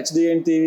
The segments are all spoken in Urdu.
HDN TV।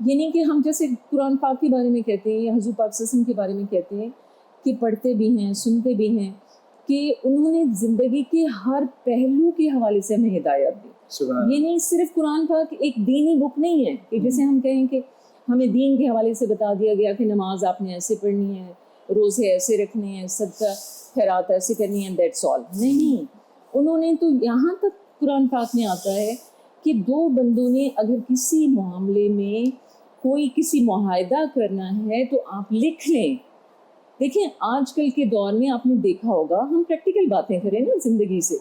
یہ نہیں کہ ہم جیسے قرآن پاک کے بارے میں کہتے ہیں یا حضور پاک صلی اللہ علیہ وسلم کے بارے میں کہتے ہیں کہ پڑھتے بھی ہیں سنتے بھی ہیں کہ انہوں نے زندگی کے ہر پہلو کے حوالے سے ہمیں ہدایت دی. یہ نہیں صرف قرآن پاک ایک دینی بک نہیں ہے کہ جیسے ہم کہیں کہ ہمیں دین کے حوالے سے بتا دیا گیا کہ نماز آپ نے ایسے پڑھنی ہے, روزے ایسے رکھنے ہیں, صدقہ خیرات ایسے کرنی ہے, دیٹس آل. نہیں, انہوں نے تو یہاں تک قرآن پاک میں آتا ہے کہ دو بندوں نے اگر کسی معاملے میں کوئی کسی معاہدہ کرنا ہے تو آپ لکھ لیں. دیکھیں آج کل کے دور میں آپ نے دیکھا ہوگا, ہم پریکٹیکل باتیں کریں نا زندگی سے,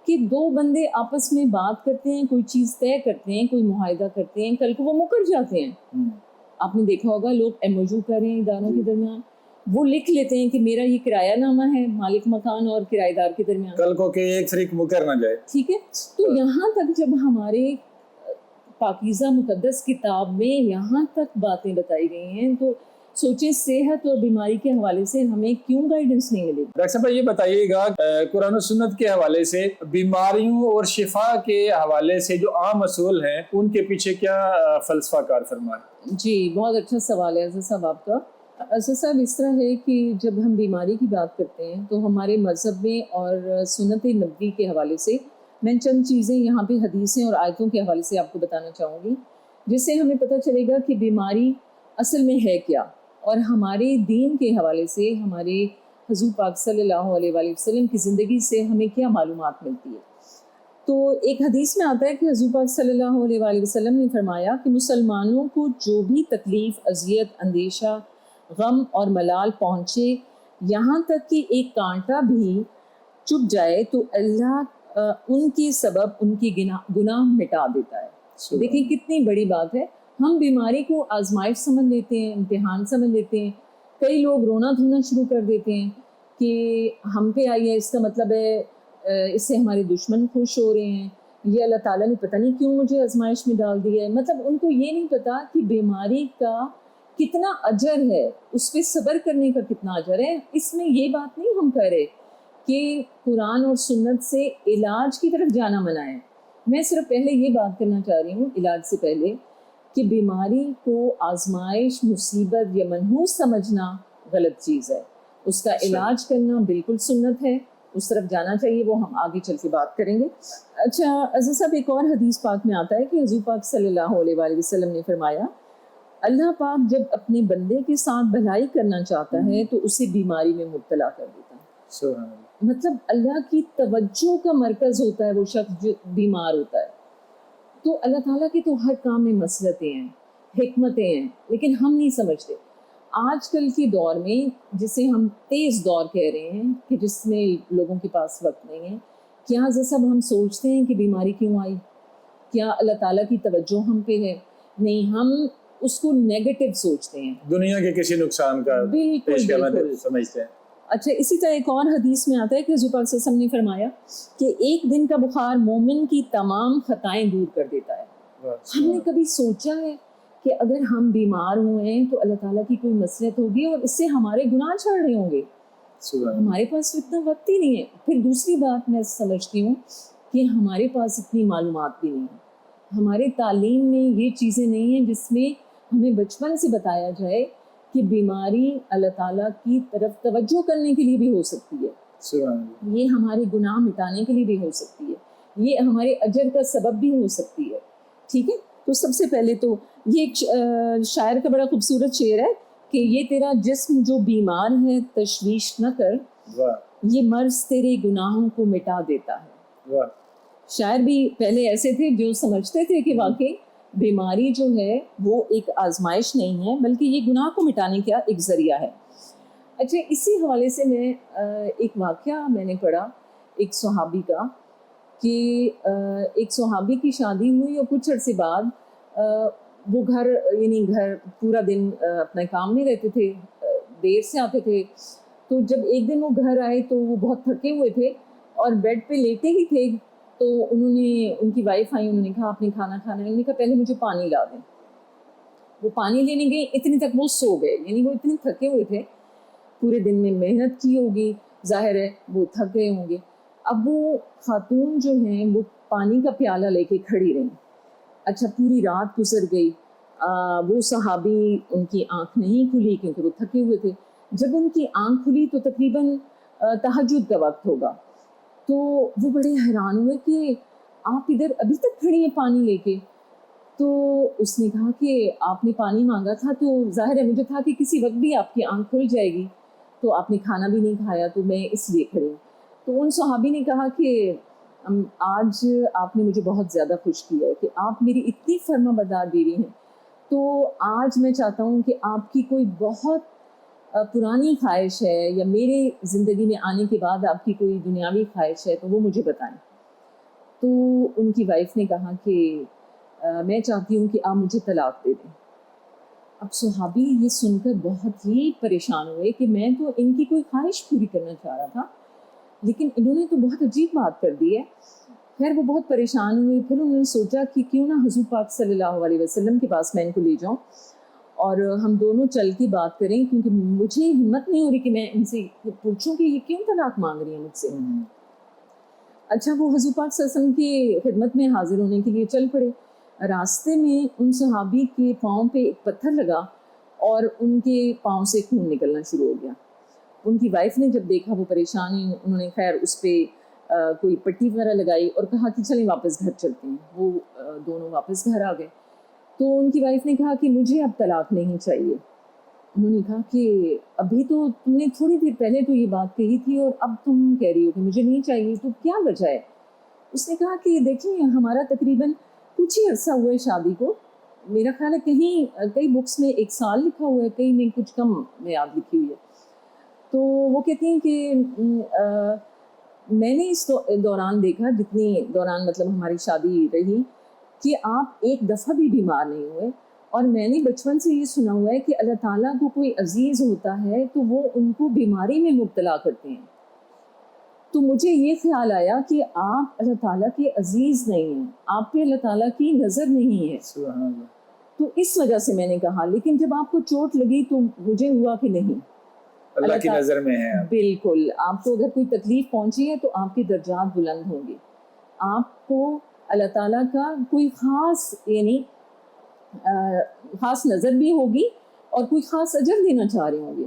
کہ دو بندے آپس میں بات کرتے ہیں, کوئی چیز طے کرتے ہیں, کوئی معاہدہ کرتے ہیں, کل کو وہ مکر جاتے ہیں. آپ نے دیکھا ہوگا لوگ ایموجو کر رہے ہیں اداروں کے درمیان, وہ لکھ لیتے ہیں کہ میرا یہ کرایہ نامہ ہے مالک مکان اور کرایہ دار کے درمیان, کل کو کہ ایک فریق مکر نہ جائے. ٹھیک ہے. تو یہاں تک جب ہمارے پاکیزہ مقدس کتاب میں یہاں تک باتیں بتائی گئی ہیں تو سوچیں صحت اور بیماری کے حوالے سے ہمیں کیوں گائیڈنس نہیں ملے. ڈاکٹر صاحب یہ بتائیے گا قرآن و سنت کے حوالے سے بیماریوں اور شفا کے حوالے سے جو عام اصول ہیں ان کے پیچھے کیا فلسفہ کار فرما ہے؟ جی بہت اچھا سوال ہے عزیز صاحب آپ کا. عزیز صاحب اس طرح ہے کہ جب ہم بیماری کی بات کرتے ہیں تو ہمارے مذہب میں اور سنت نبوی کے حوالے سے میں چند چیزیں یہاں پہ حدیثیں اور آیتوں کے حوالے سے آپ کو بتانا چاہوں گی جس سے ہمیں پتہ چلے گا کہ بیماری اصل میں ہے کیا, اور ہمارے دین کے حوالے سے ہمارے حضور پاک صلی اللہ علیہ وآلہ وسلم کی زندگی سے ہمیں کیا معلومات ملتی ہے. تو ایک حدیث میں آتا ہے کہ حضور پاک صلی اللہ علیہ وآلہ وسلم نے فرمایا کہ مسلمانوں کو جو بھی تکلیف, اذیت, اندیشہ, غم اور ملال پہنچے, یہاں تک کہ ایک کانٹا بھی چبھ جائے تو اللہ ان کے سبب ان کی گناہ مٹا دیتا ہے. دیکھیں کتنی بڑی بات ہے. ہم بیماری کو آزمائش سمجھ لیتے ہیں, امتحان سمجھ لیتے ہیں. کئی لوگ رونا دھونا شروع کر دیتے ہیں کہ ہم پہ آئی ہے, اس کا مطلب ہے اس سے ہمارے دشمن خوش ہو رہے ہیں, یہ اللہ تعالیٰ نے پتہ نہیں کیوں مجھے آزمائش میں ڈال دیا ہے. مطلب ان کو یہ نہیں پتا کہ بیماری کا کتنا اجر ہے, اس پہ صبر کرنے کا کتنا اجر ہے. اس میں یہ بات نہیں ہم کہہ رہے کہ قرآن اور سنت سے علاج کی طرف جانا منع ہے. میں صرف پہلے یہ بات کرنا چاہ رہی ہوں علاج سے پہلے کہ بیماری کو آزمائش, مصیبت یا منحوس سمجھنا غلط چیز ہے. اس کا علاج کرنا بالکل سنت ہے, اس طرف جانا چاہیے, وہ ہم آگے چل کے بات کریں گے. اچھا عزیز صاحب ایک اور حدیث پاک میں آتا ہے کہ حضور پاک صلی اللہ علیہ وآلہ وسلم نے فرمایا اللہ پاک جب اپنے بندے کے ساتھ بھلائی کرنا چاہتا ہے تو اسے بیماری میں مبتلا کر دیتا ہے. مطلب اللہ کی توجہ کا مرکز ہوتا ہے وہ شخص جو بیمار ہوتا ہے. تو اللہ تعالیٰ کے تو ہر کام میں مصلحتیں ہیں, حکمتیں ہیں, لیکن ہم نہیں سمجھتے. آج کل کے دور میں جسے ہم تیز دور کہہ رہے ہیں کہ جس میں لوگوں کے پاس وقت نہیں ہے, کیا جیسا ہم سوچتے ہیں کہ بیماری کیوں آئی, کیا اللہ تعالیٰ کی توجہ ہم پہ ہے؟ نہیں, ہم اس کو نیگیٹو سوچتے ہیں, دنیا کے کسی نقصان کا پیش خدمت سمجھتے ہیں. اچھا اسی طرح ایک اور حدیث میں آتا ہے کہ حضور پاک صلی اللہ علیہ وسلم نے فرمایا کہ ایک دن کا بخار مومن کی تمام خطائیں دور کر دیتا ہے. ہم نے کبھی سوچا ہے کہ اگر ہم بیمار ہوئے ہیں تو اللہ تعالیٰ کی کوئی مصلحت ہوگی اور اس سے ہمارے گناہ چھڑ رہے ہوں گے؟ ہمارے پاس اتنا وقت ہی نہیں ہے. پھر دوسری بات میں سمجھتی ہوں کہ ہمارے پاس اتنی معلومات بھی نہیں ہیں, ہمارے تعلیم میں یہ چیزیں نہیں ہیں جس میں ہمیں بچپن سے بتایا جائے کہ بیماری اللہ تعالیٰ کی طرف توجہ کرنے کے لیے بھی ہو سکتی ہے, یہ ہمارے گناہ مٹانے کے لیے بھی ہو سکتی ہے, یہ ہمارے اجر کا سبب بھی ہو سکتی ہے. ٹھیک ہے, تو سب سے پہلے تو یہ ایک شاعر کا بڑا خوبصورت شعر ہے کہ یہ تیرا جسم جو بیمار ہے تشویش نہ کر, یہ مرض تیرے گناہوں کو مٹا دیتا ہے. شاعر بھی پہلے ایسے تھے جو سمجھتے تھے کہ واقعی بیماری جو ہے وہ ایک آزمائش نہیں ہے بلکہ یہ گناہ کو مٹانے کا ایک ذریعہ ہے. اچھا اسی حوالے سے میں ایک واقعہ میں نے پڑھا ایک صحابی کا کہ ایک صحابی کی شادی ہوئی اور کچھ عرصے بعد وہ گھر پورا دن اپنے کام میں رہتے تھے, دیر سے آتے تھے. تو جب ایک دن وہ گھر آئے تو وہ بہت تھکے ہوئے تھے اور بیڈ پہ لیٹے ہی تھے تو ان کی وائف آئی, انہوں نے کہا آپ نے کھانا کھانا ہے؟ انہوں نے کہا پہلے مجھے پانی لا دیں. وہ پانی لینے گئے, اتنی تک وہ سو گئے, یعنی وہ اتنے تھکے ہوئے تھے, پورے دن میں محنت کی ہوگی, ظاہر ہے وہ تھک گئے ہوں گے. اب وہ خاتون جو ہیں وہ پانی کا پیالہ لے کے کھڑی رہیں. اچھا پوری رات گزر گئی, وہ صحابی ان کی آنکھ نہیں کھلی کیونکہ وہ تھکے ہوئے تھے. جب ان کی آنکھ کھلی تو تقریباً تہجد کا وقت ہوگا. تو وہ بڑے حیران ہوئے کہ آپ ادھر ابھی تک کھڑی ہیں پانی لے کے. تو اس نے کہا کہ آپ نے پانی مانگا تھا تو ظاہر ہے مجھے تھا کہ کسی وقت بھی آپ کی آنکھ کھل جائے گی, تو آپ نے کھانا بھی نہیں کھایا تو میں اس لیے کھڑی ہوں. تو ان صحابی نے کہا کہ آج آپ نے مجھے بہت زیادہ خوش کیا ہے کہ آپ میری اتنی فرما بردار بیوی ہیں, تو آج میں چاہتا ہوں کہ آپ کی کوئی بہت پرانی خواہش ہے یا میرے زندگی میں آنے کے بعد آپ کی کوئی دنیاوی خواہش ہے تو وہ مجھے بتائیں. تو ان کی وائف نے کہا کہ میں چاہتی ہوں کہ آپ مجھے طلاق دے دیں. اب صحابی یہ سن کر بہت ہی پریشان ہوئے کہ میں تو ان کی کوئی خواہش پوری کرنا چاہ رہا تھا, لیکن انہوں نے تو بہت عجیب بات کر دی ہے. خیر وہ بہت پریشان ہوئے. پھر انہوں نے سوچا کہ کیوں نہ حضور پاک صلی اللہ علیہ وسلم کے پاس میں ان کو لے جاؤں اور ہم دونوں چل کے بات کریں, کیونکہ مجھے ہمت نہیں ہو رہی کہ میں ان سے پوچھوں کہ یہ کیوں طلاق مانگ رہی ہیں مجھ سے. اچھا وہ حضور پاک صلی اللہ علیہ وسلم کی خدمت میں حاضر ہونے کے لیے چل پڑے. راستے میں ان صحابی کے پاؤں پہ ایک پتھر لگا اور ان کے پاؤں سے خون نکلنا شروع ہو گیا. ان کی وائف نے جب دیکھا وہ پریشان ہوئی, انہوں نے خیر اس پہ کوئی پٹی وغیرہ لگائی اور کہا کہ چلیں واپس گھر چلتے ہیں. وہ دونوں واپس گھر آ گئے. تو ان کی وائف نے کہا کہ مجھے اب طلاق نہیں چاہیے. انہوں نے کہا کہ ابھی تو تم نے تھوڑی دیر پہلے تو یہ بات کہی تھی اور اب تم کہہ رہی ہو کہ مجھے نہیں چاہیے, تو کیا وجہ ہے؟ اس نے کہا کہ دیکھیں ہمارا تقریباً کچھ ہی عرصہ ہوا ہے شادی کو. میرا خیال ہے کہیں کئی بکس میں 1 سال لکھا ہوا ہے, کہیں میں کچھ کم میعاد لکھی ہوئی ہے. تو وہ کہتی ہیں کہ میں نے اس دوران دیکھا, جتنی دوران مطلب ہماری شادی رہی, کہ آپ ایک دفعہ بھی بیمار نہیں ہوئے. اور میں نے بچپن سے یہ سنا ہوا ہے کہ اللہ تعالیٰ کو کوئی عزیز ہوتا ہے تو وہ ان کو بیماری میں مبتلا کرتے ہیں. تو مجھے یہ خیال آیا کہ آپ اللہ تعالیٰ کے عزیز نہیں ہیں, آپ پہ اللہ تعالیٰ کی نظر نہیں ہے. سبحان اللہ. تو اس وجہ سے میں نے کہا, لیکن جب آپ کو چوٹ لگی تو مجھے ہوا کہ نہیں, اللہ کی نظر میں ہے. بالکل, آپ کو اگر کوئی تکلیف پہنچی ہے تو آپ کے درجات بلند ہوں گے. آپ کو اللہ تعالیٰ کا کوئی خاص یعنی خاص نظر بھی ہوگی اور کوئی خاص اجر دینا چاہ رہے ہوں گے.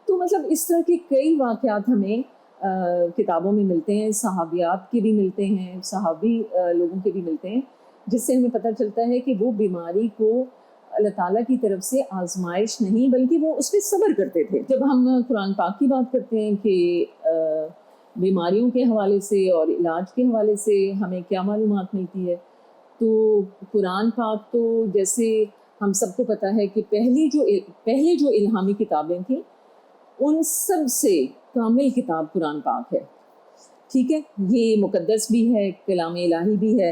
تو مطلب اس طرح کے کئی واقعات ہمیں کتابوں میں ملتے ہیں, صحابیات کے بھی ملتے ہیں, صحابی لوگوں کے بھی ملتے ہیں, جس سے ہمیں پتہ چلتا ہے کہ وہ بیماری کو اللہ تعالیٰ کی طرف سے آزمائش نہیں بلکہ وہ اس پہ صبر کرتے تھے. جب ہم قرآن پاک کی بات کرتے ہیں کہ بیماریوں کے حوالے سے اور علاج کے حوالے سے ہمیں کیا معلومات ملتی ہے, تو قرآن پاک تو جیسے ہم سب کو پتہ ہے کہ پہلے جو الہامی کتابیں تھیں ان سب سے کامل کتاب قرآن پاک ہے. ٹھیک ہے, یہ مقدس بھی ہے, کلام الہی بھی ہے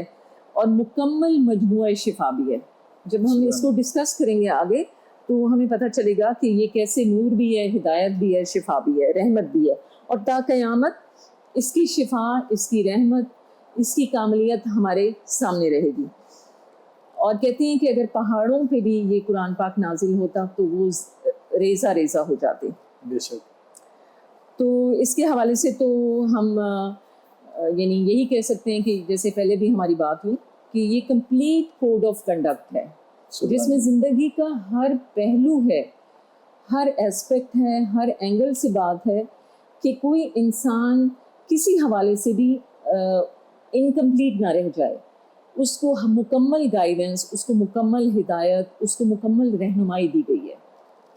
اور مکمل مجموعہ شفا بھی ہے. جب ہم اس کو ڈسکس کریں گے آگے تو ہمیں پتہ چلے گا کہ یہ کیسے نور بھی ہے, ہدایت بھی ہے, شفا بھی ہے, رحمت بھی ہے, اور تا قیامت اس کی شفا, اس کی رحمت, اس کی کاملیت ہمارے سامنے رہے گی. اور کہتے ہیں کہ اگر پہاڑوں پہ بھی یہ قرآن پاک نازل ہوتا تو وہ ریزہ ریزہ ہو جاتے. بے شک. تو اس کے حوالے سے تو ہم یعنی یہی کہہ سکتے ہیں کہ جیسے پہلے بھی ہماری بات ہوئی کہ یہ کمپلیٹ کوڈ آف کنڈکٹ ہے, جس میں زندگی کا ہر پہلو ہے, ہر ایسپیکٹ ہے, ہر اینگل سے بات ہے کہ کوئی انسان کسی حوالے سے بھی انکمپلیٹ نہ رہ جائے. اس کو مکمل گائیڈنس, اس کو مکمل ہدایت, اس کو مکمل رہنمائی دی گئی ہے.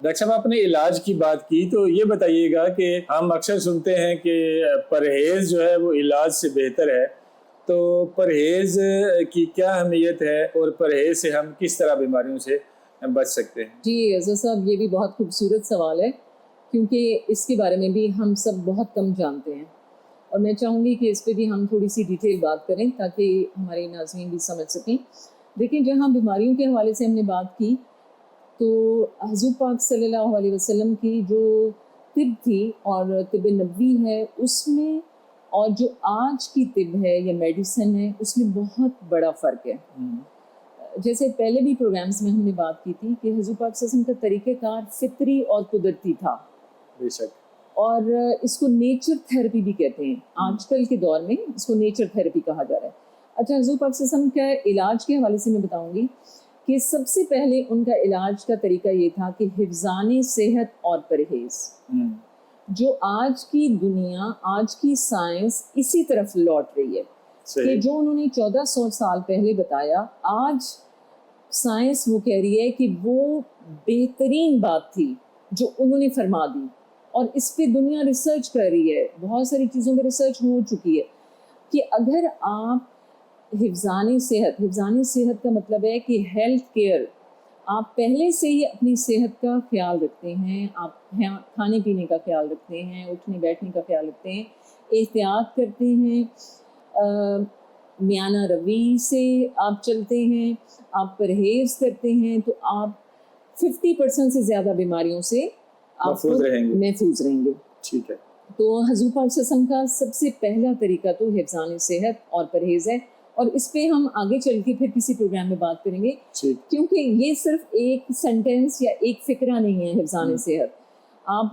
ڈاکٹر صاحب آپ نے علاج کی بات کی, تو یہ بتائیے گا کہ ہم اکثر سنتے ہیں کہ پرہیز جو ہے وہ علاج سے بہتر ہے, تو پرہیز کی کیا اہمیت ہے اور پرہیز سے ہم کس طرح بیماریوں سے بچ سکتے ہیں؟ جی عزیز صاحب, یہ بھی بہت خوبصورت سوال ہے کیونکہ اس کے بارے میں بھی ہم سب بہت کم جانتے ہیں, اور میں چاہوں گی کہ اس پہ بھی ہم تھوڑی سی ڈیٹیل بات کریں تاکہ ہمارے ناظرین بھی سمجھ سکیں. دیکھیں, جہاں بیماریوں کے حوالے سے ہم نے بات کی تو حضور پاک صلی اللہ علیہ وسلم کی جو طب تھی اور طب نبوی ہے اس میں اور جو آج کی طب ہے یا میڈیسن ہے اس میں بہت بڑا فرق ہے. جیسے پہلے بھی پروگرامز میں ہم نے بات کی تھی کہ حضور پاک صلی اللہ علیہ وسلم کا طریقہ کار فطری اور قدرتی تھا, بے شک, اور اس کو نیچر تھیراپی بھی کہتے ہیں. آج کل کے دور میں اس کو نیچر تھیراپی کہا جا رہا ہے. اچھا, حضور پاک صلی اللہ علیہ وسلم کے علاج کے حوالے سے میں بتاؤں گی کہ سب سے پہلے ان کا علاج کا طریقہ یہ تھا کہ حفظان صحت اور پرہیز. جو آج کی دنیا، آج کی سائنس اسی طرف لوٹ رہی ہے کہ جو انہوں نے 1400 سال پہلے بتایا، آج سائنس وہ کہہ رہی ہے کہ وہ بہترین بات تھی جو انہوں نے فرما دی، اور اس پہ دنیا ریسرچ کر رہی ہے. بہت ساری چیزوں پہ ریسرچ ہو چکی ہے کہ اگر آپ حفظان صحت کا مطلب ہے کہ ہیلتھ کیئر، آپ پہلے سے ہی اپنی صحت کا خیال رکھتے ہیں، آپ کھانے پینے کا خیال رکھتے ہیں، اٹھنے بیٹھنے کا خیال رکھتے ہیں، احتیاط کرتے ہیں، میانہ روی سے آپ چلتے ہیں، آپ پرہیز کرتے ہیں، تو آپ 50% سے زیادہ بیماریوں سے آپ محفوظ رہیں گے. ٹھیک ہے. تو حضور پاک صلی اللہ علیہ وسلم کا سب سے پہلا طریقہ تو حفظان صحت اور پرہیز ہے، اور اس پہ ہم آگے چل کے پھر کسی پروگرام میں بات کریں گے، کیونکہ یہ صرف ایک سینٹینس یا ایک فقرہ نہیں ہے. حفظان صحت آپ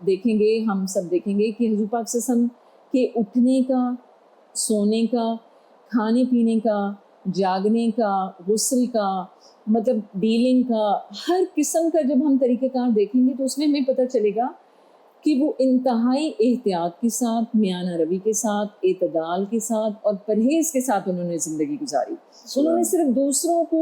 دیکھیں گے، ہم سب دیکھیں گے کہ حضور پاک صلی اللہ علیہ وسلم کے اٹھنے کا، سونے کا، کھانے پینے کا، جاگنے کا، غسل کا، مطلب ڈیلنگ کا، ہر قسم کا جب ہم طریقہ کار دیکھیں گے تو اس میں ہمیں پتہ چلے گا کہ وہ انتہائی احتیاط کے ساتھ، میانہ روی کے ساتھ، اعتدال کے ساتھ اور پرہیز کے ساتھ انہوں نے زندگی گزاری. انہوں نے صرف دوسروں کو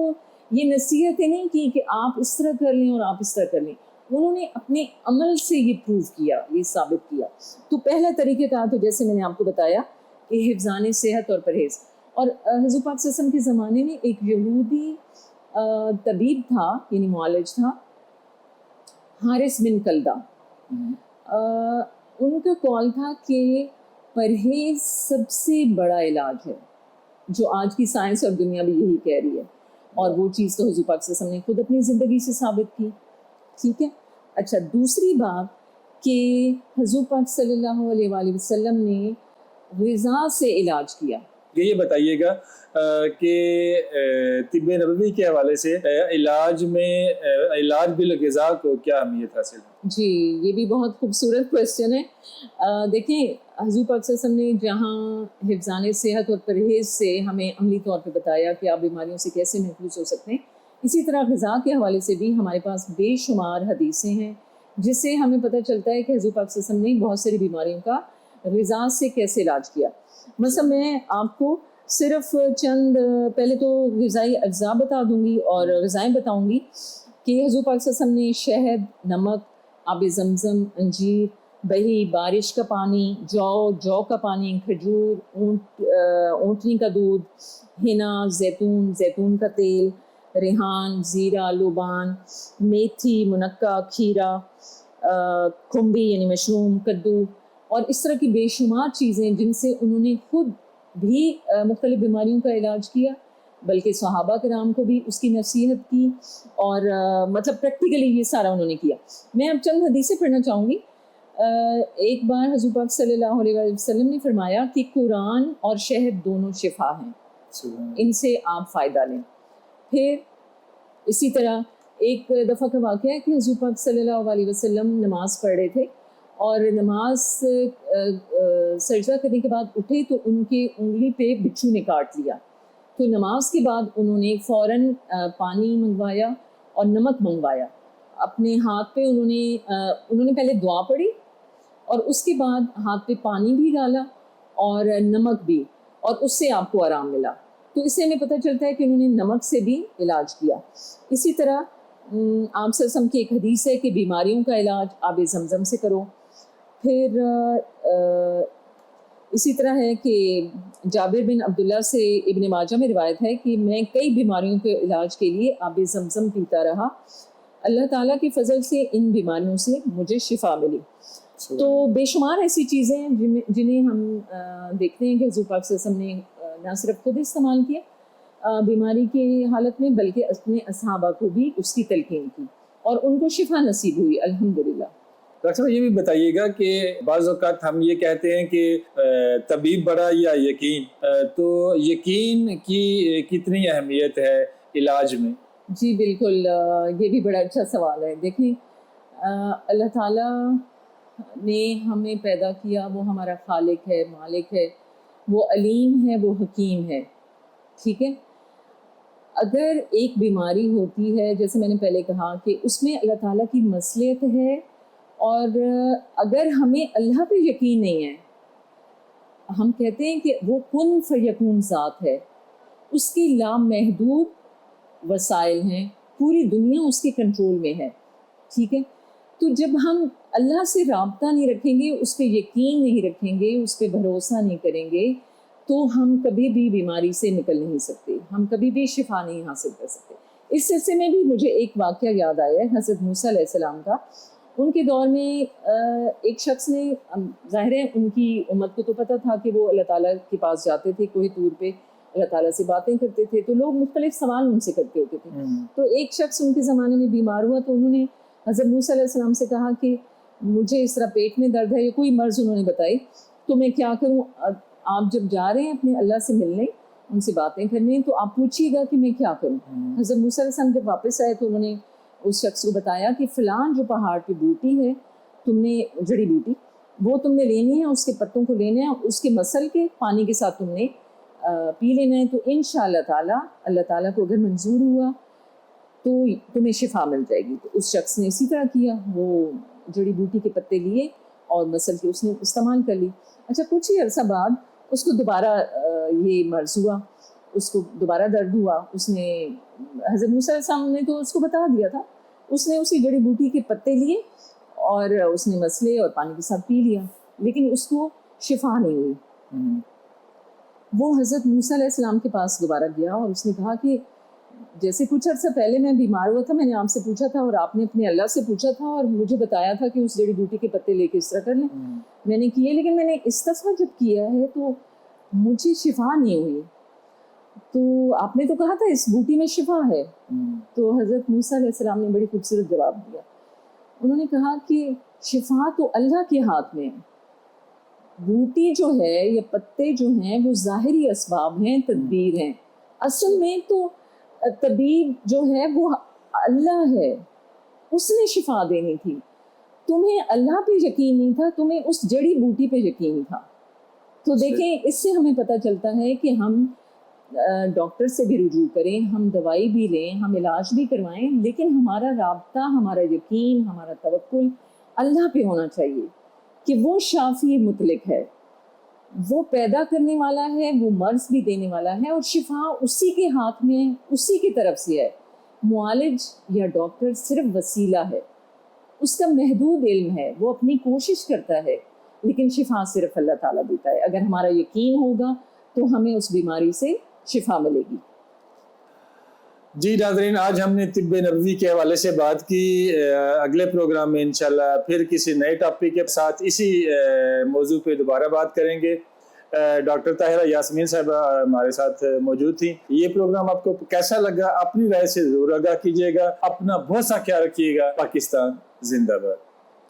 یہ نصیحتیں نہیں کی کہ آپ اس طرح کر لیں اور آپ اس طرح کر لیں، انہوں نے اپنے عمل سے یہ پروو کیا، یہ ثابت کیا. تو پہلا طریقہ کار تو جیسے میں نے آپ کو بتایا کہ حفظان صحت اور پرہیز. اور حضور پاک صلی اللہ علیہ وسلم کے زمانے میں ایک یہودی طبیب تھا، یعنی معالج تھا، حارث بن کلدہ. ان کا قول تھا کہ پرہیز سب سے بڑا علاج ہے، جو آج کی سائنس اور دنیا بھی یہی کہہ رہی ہے، اور وہ چیز تو حضور پاک صلی اللہ علیہ وسلم نے خود اپنی زندگی سے ثابت کی. ٹھیک ہے. اچھا، دوسری بات کہ حضور پاک صلی اللہ علیہ وآلہ وسلم نے غذا سے علاج کیا. یہ بتائیے گا کہ طب نبوی کے حوالے سے علاج بالغذا کو کیا اہمیت حاصل ہے؟ جی، یہ بھی بہت خوبصورت کویسچن ہے. دیکھیں، حضور پاک صلی اللہ علیہ وسلم نے جہاں حفظان صحت اور پرہیز سے ہمیں عملی طور پہ بتایا کہ آپ بیماریوں سے کیسے محفوظ ہو سکتے ہیں، اسی طرح غذا کے حوالے سے بھی ہمارے پاس بے شمار حدیثیں ہیں جس سے ہمیں پتہ چلتا ہے کہ حضور پاک صلی اللہ علیہ وسلم نے بہت ساری بیماریوں کا غذا سے کیسے علاج کیا. مثلا میں آپ کو صرف چند پہلے تو غذائی اجزاء بتا دوں گی اور غذائیں بتاؤں گی کہ حضور پاک صلی اللہ علیہ وسلم نے شہد، نمک، آب زمزم، انجیر، دہی، بارش کا پانی، جو کا پانی، کھجور، اونٹنی کا دودھ، ہنا، زیتون کا تیل، ریحان، زیرہ، لوبان، میتھی، منقع، کھیرا، کھمبی یعنی مشروم، کدو، اور اس طرح کی بے شمار چیزیں جن سے انہوں نے خود بھی مختلف بیماریوں کا علاج کیا، بلکہ صحابہ کرام کو بھی اس کی نصیحت کی، اور مطلب پریکٹیکلی یہ سارا انہوں نے کیا. میں اب چند حدیثیں پڑھنا چاہوں گی. ایک بار حضور پاک صلی اللہ علیہ وسلم نے فرمایا کہ قرآن اور شہد دونوں شفا ہیں، ان سے آپ فائدہ لیں. پھر اسی طرح ایک دفعہ کا واقعہ ہے کہ حضور پاک صلی اللہ علیہ وسلم نماز پڑھ رہے تھے، اور نماز سجدہ کرنے کے بعد اٹھے تو ان کے انگلی پہ بچھو نے کاٹ لیا. تو نماز کے بعد انہوں نے فوراً پانی منگوایا اور نمک منگوایا. اپنے ہاتھ پہ انہوں نے پہلے دعا پڑھی اور اس کے بعد ہاتھ پہ پانی بھی ڈالا اور نمک بھی، اور اس سے آپ کو آرام ملا. تو اس سے ہمیں پتہ چلتا ہے کہ انہوں نے نمک سے بھی علاج کیا. اسی طرح آپ صلی اللہ علیہ وسلم کی ایک حدیث ہے کہ بیماریوں کا علاج آب زمزم سے کرو. پھر اسی طرح ہے کہ جابر بن عبداللہ سے ابن ماجہ میں روایت ہے کہ میں کئی بیماریوں کے علاج کے لیے آب زمزم پیتا رہا، اللہ تعالیٰ کے فضل سے ان بیماریوں سے مجھے شفا ملی. تو بے شمار ایسی چیزیں ہیں جنہیں ہم دیکھتے ہیں کہ حضور پاک صلی اللہ علیہ وسلم نے نہ صرف خود استعمال کیا بیماری کی حالت میں، بلکہ اپنے اصحابہ کو بھی اس کی تلقین کی اور ان کو شفا نصیب ہوئی الحمدللہ. ڈاکٹر صاحب یہ بھی بتائیے گا کہ بعض اوقات ہم یہ کہتے ہیں کہ طبیب بڑا یا یقین، تو یقین کی کتنی اہمیت ہے علاج میں؟ جی بالکل، یہ بھی بڑا اچھا سوال ہے. دیکھیں، اللہ تعالیٰ نے ہمیں پیدا کیا، وہ ہمارا خالق ہے، مالک ہے، وہ علیم ہے، وہ حکیم ہے. ٹھیک ہے. اگر ایک بیماری ہوتی ہے جیسے میں نے پہلے کہا کہ اس میں اللہ تعالیٰ کی مصلحت ہے، اور اگر ہمیں اللہ پہ یقین نہیں ہے، ہم کہتے ہیں کہ وہ کن فیکون ذات ہے، اس کی لامحدود وسائل ہیں، پوری دنیا اس کے کنٹرول میں ہے، ٹھیک ہے؟ تو جب ہم اللہ سے رابطہ نہیں رکھیں گے، اس پہ یقین نہیں رکھیں گے، اس پہ بھروسہ نہیں کریں گے، تو ہم کبھی بھی بیماری سے نکل نہیں سکتے، ہم کبھی بھی شفا نہیں حاصل کر سکتے۔ اس سلسلے میں بھی مجھے ایک واقعہ یاد آیا ہے حضرت موسیٰ علیہ السلام کا۔ ان کے دور میں ایک شخص نے، ظاہر ہے ان کی امت کو تو پتہ تھا کہ وہ اللہ تعالیٰ کے پاس جاتے تھے، کوہ طور پہ اللہ تعالیٰ سے باتیں کرتے تھے، تو لوگ مختلف سوال ان سے کرتے ہوتے تھے۔ تو ایک شخص ان کے زمانے میں بیمار ہوا، تو انہوں نے حضرت موسیٰ علیہ السلام سے کہا کہ مجھے اس طرح پیٹ میں درد ہے، یا کوئی مرض انہوں نے بتائی، تو میں کیا کروں؟ آپ جب جا رہے ہیں اپنے اللہ سے ملنے، ان سے باتیں کرنے، تو آپ پوچھیے گا کہ میں کیا کروں۔ حضرت موسیٰ علیہ السلام جب واپس آئے تو انہوں نے اس شخص کو بتایا کہ فلاں جو پہاڑ پہ بوٹی ہے، تم نے جڑی بوٹی، وہ تم نے لینی ہے، اس کے پتوں کو لینا ہے، اس کے مسل کے پانی کے ساتھ تم نے پی لینا ہے، تو انشاءاللہ تعالیٰ اللہ تعالیٰ کو اگر منظور ہوا تو تمہیں شفا مل جائے گی۔ تو اس شخص نے اسی طرح کیا، وہ جڑی بوٹی کے پتے لیے اور مسل کے اس نے استعمال کر لی۔ اچھا، کچھ ہی عرصہ بعد اس کو دوبارہ یہ مرض ہوا، اس کو دوبارہ درد ہوا۔ اس نے حضرت موسیٰ علیہ السلام نے تو اس کو بتا دیا تھا، اس نے اسی جڑی بوٹی کے پتے لیے اور اس نے مسلے اور پانی کے ساتھ پی لیا، لیکن اس کو شفا نہیں ہوئی۔ وہ حضرت موسیٰ علیہ السلام کے پاس دوبارہ گیا اور اس نے کہا کہ جیسے کچھ عرصہ پہلے میں بیمار ہوا تھا، میں نے آپ سے پوچھا تھا اور آپ نے اپنے اللہ سے پوچھا تھا اور مجھے بتایا تھا کہ اس جڑی بوٹی کے پتے لے کے اس طرح کر لیں، میں نے کیے، لیکن میں نے اس دفعہ جب کیا ہے تو مجھے شفا نہیں ہوئی۔ تو آپ نے تو کہا تھا اس بوٹی میں شفا ہے۔ تو حضرت موسیٰ علیہ السلام نے بڑی خوبصورت جواب دیا، انہوں نے کہا کہ شفا تو اللہ کے ہاتھ میں ہے، بوٹی جو ہے یا پتے جو ہیں وہ ظاہری اسباب ہیں، تدبیر ہیں، اصل میں تو طبیب جو ہے وہ اللہ ہے، اس نے شفا دینی تھی، تمہیں اللہ پہ یقین نہیں تھا، تمہیں اس جڑی بوٹی پہ یقین تھا۔ تو دیکھیں، اس سے ہمیں پتہ چلتا ہے کہ ہم ڈاکٹر سے بھی رجوع کریں، ہم دوائی بھی لیں، ہم علاج بھی کروائیں، لیکن ہمارا رابطہ، ہمارا یقین، ہمارا توکل اللہ پہ ہونا چاہیے کہ وہ شافی مطلق ہے، وہ پیدا کرنے والا ہے، وہ مرض بھی دینے والا ہے، اور شفا اسی کے ہاتھ میں، اسی کی طرف سے ہے۔ معالج یا ڈاکٹر صرف وسیلہ ہے، اس کا محدود علم ہے، وہ اپنی کوشش کرتا ہے، لیکن شفا صرف اللہ تعالیٰ دیتا ہے۔ اگر ہمارا یقین ہوگا تو ہمیں اس بیماری سے شفا ملے گی۔ جی ناظرین، آج ہم نے طب نبوی کے حوالے سے بات کی۔ اگلے پروگرام میں انشاءاللہ پھر کسی نئے ٹاپک کے ساتھ اسی موضوع پہ دوبارہ بات کریں گے۔ ڈاکٹر طاہرہ یاسمین صاحبہ ہمارے ساتھ موجود تھیں۔ یہ پروگرام آپ کو کیسا لگا؟ اپنی رائے سے ضرور آگاہ کیجیے گا۔ اپنا بہت سا خیال رکھیے گا۔ پاکستان زندہ باد۔